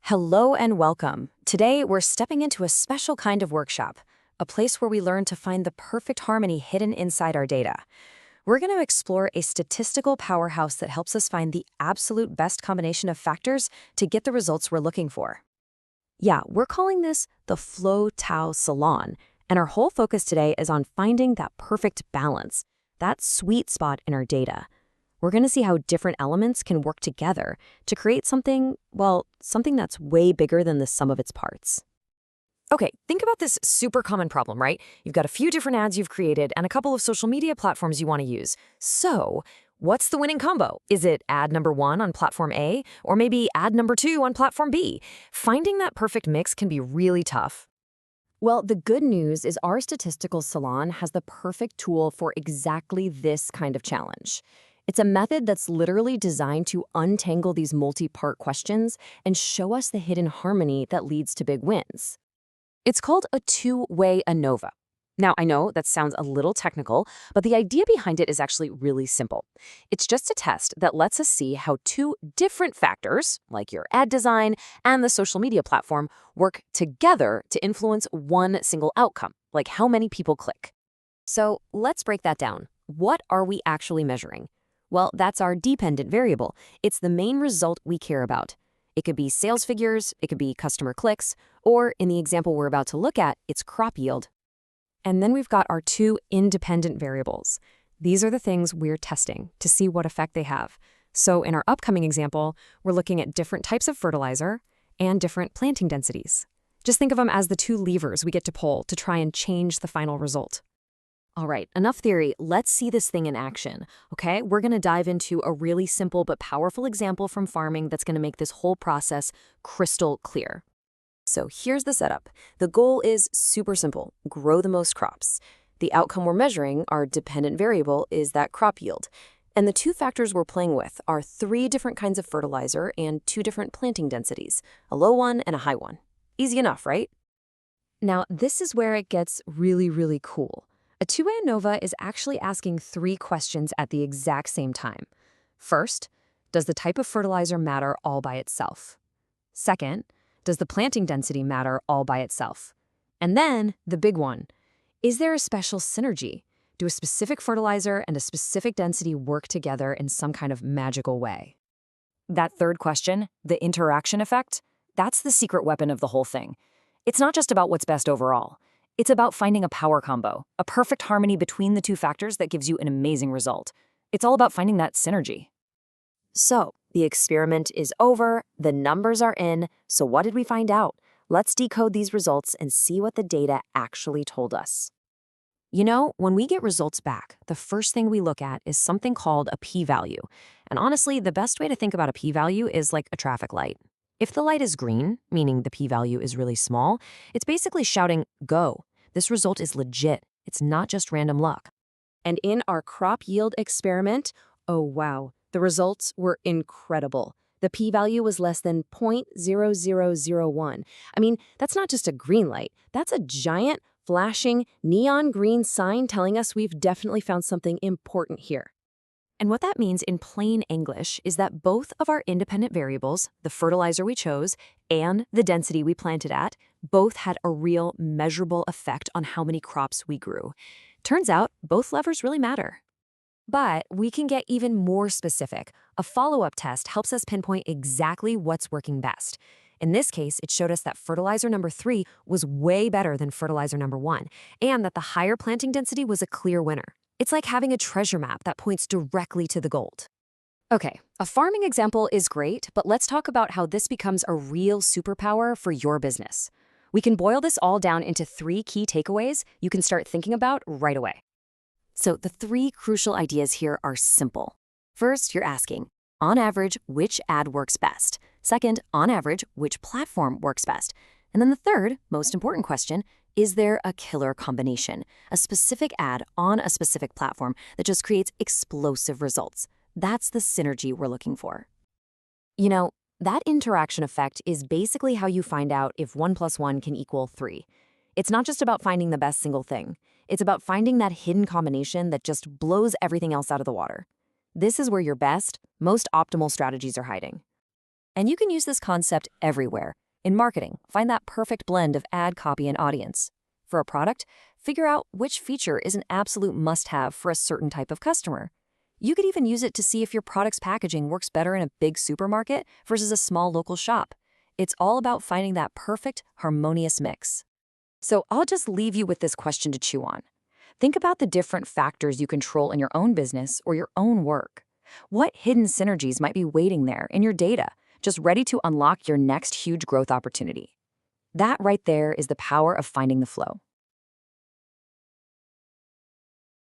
Hello and welcome. Today, we're stepping into a special kind of workshop, a place where we learn to find the perfect harmony hidden inside our data. We're going to explore a statistical powerhouse that helps us find the absolute best combination of factors to get the results we're looking for. Yeah, we're calling this the Tao Salon, and our whole focus today is on finding that perfect balance, that sweet spot in our data. We're going to see how different elements can work together to create something, well, something that's way bigger than the sum of its parts. Okay, think about this super common problem, right? You've got a few different ads you've created and a couple of social media platforms you want to use. So, what's the winning combo? Is it ad number 1 on platform A, or maybe ad number 2 on platform B? Finding that perfect mix can be really tough. Well, the good news is our statistical salon has the perfect tool for exactly this kind of challenge. It's a method that's literally designed to untangle these multi-part questions and show us the hidden harmony that leads to big wins. It's called a two-way ANOVA. Now, I know that sounds a little technical, but the idea behind it is actually really simple. It's just a test that lets us see how two different factors, like your ad design and the social media platform, work together to influence one single outcome, like how many people click. So let's break that down. What are we actually measuring? Well, that's our dependent variable. It's the main result we care about. It could be sales figures, it could be customer clicks, or in the example we're about to look at, it's crop yield. And then we've got our two independent variables. These are the things we're testing to see what effect they have. So in our upcoming example, we're looking at different types of fertilizer and different planting densities. Just think of them as the two levers we get to pull to try and change the final result. All right, enough theory. Let's see this thing in action, okay? We're going to dive into a really simple but powerful example from farming that's going to make this whole process crystal clear. So here's the setup. The goal is super simple: grow the most crops. The outcome we're measuring, our dependent variable, is that crop yield. And the two factors we're playing with are 3 different kinds of fertilizer and 2 different planting densities, a low one and a high one. Easy enough, right? Now, this is where it gets really cool. A two-way ANOVA is actually asking 3 questions at the exact same time. First, does the type of fertilizer matter all by itself? Second, does the planting density matter all by itself? And then, the big one, is there a special synergy? Do a specific fertilizer and a specific density work together in some kind of magical way? That third question, the interaction effect, that's the secret weapon of the whole thing. It's not just about what's best overall. It's about finding a power combo, a perfect harmony between the 2 factors that gives you an amazing result. It's all about finding that synergy. So, the experiment is over, the numbers are in, so what did we find out? Let's decode these results and see what the data actually told us. You know, when we get results back, the first thing we look at is something called a p-value. And honestly, the best way to think about a p-value is like a traffic light. If the light is green, meaning the p-value is really small, it's basically shouting, go. This result is legit. It's not just random luck. And in our crop yield experiment, oh wow, the results were incredible. The p-value was less than 0.0001. I mean, that's not just a green light. That's a giant, flashing, neon green sign telling us we've definitely found something important here. And what that means in plain English is that both of our independent variables, the fertilizer we chose and the density we planted at, both had a real measurable effect on how many crops we grew. Turns out, both levers really matter. But we can get even more specific. A follow-up test helps us pinpoint exactly what's working best. In this case, it showed us that fertilizer number 3 was way better than fertilizer number 1, and that the higher planting density was a clear winner. It's like having a treasure map that points directly to the gold. Okay, a farming example is great, but let's talk about how this becomes a real superpower for your business. We can boil this all down into 3 key takeaways you can start thinking about right away. So the 3 crucial ideas here are simple. First, you're asking, on average, which ad works best? Second, on average, which platform works best? And then the third, most important question, is there a killer combination, a specific ad on a specific platform that just creates explosive results? That's the synergy we're looking for. You know, that interaction effect is basically how you find out if 1 + 1 can equal 3. It's not just about finding the best single thing. It's about finding that hidden combination that just blows everything else out of the water. This is where your best, most optimal strategies are hiding. And you can use this concept everywhere. In marketing, find that perfect blend of ad copy and audience. For a product, figure out which feature is an absolute must-have for a certain type of customer. You could even use it to see if your product's packaging works better in a big supermarket versus a small local shop. It's all about finding that perfect, harmonious mix. So I'll just leave you with this question to chew on. Think about the different factors you control in your own business or your own work. What hidden synergies might be waiting there in your data, just ready to unlock your next huge growth opportunity? That right there is the power of finding the flow.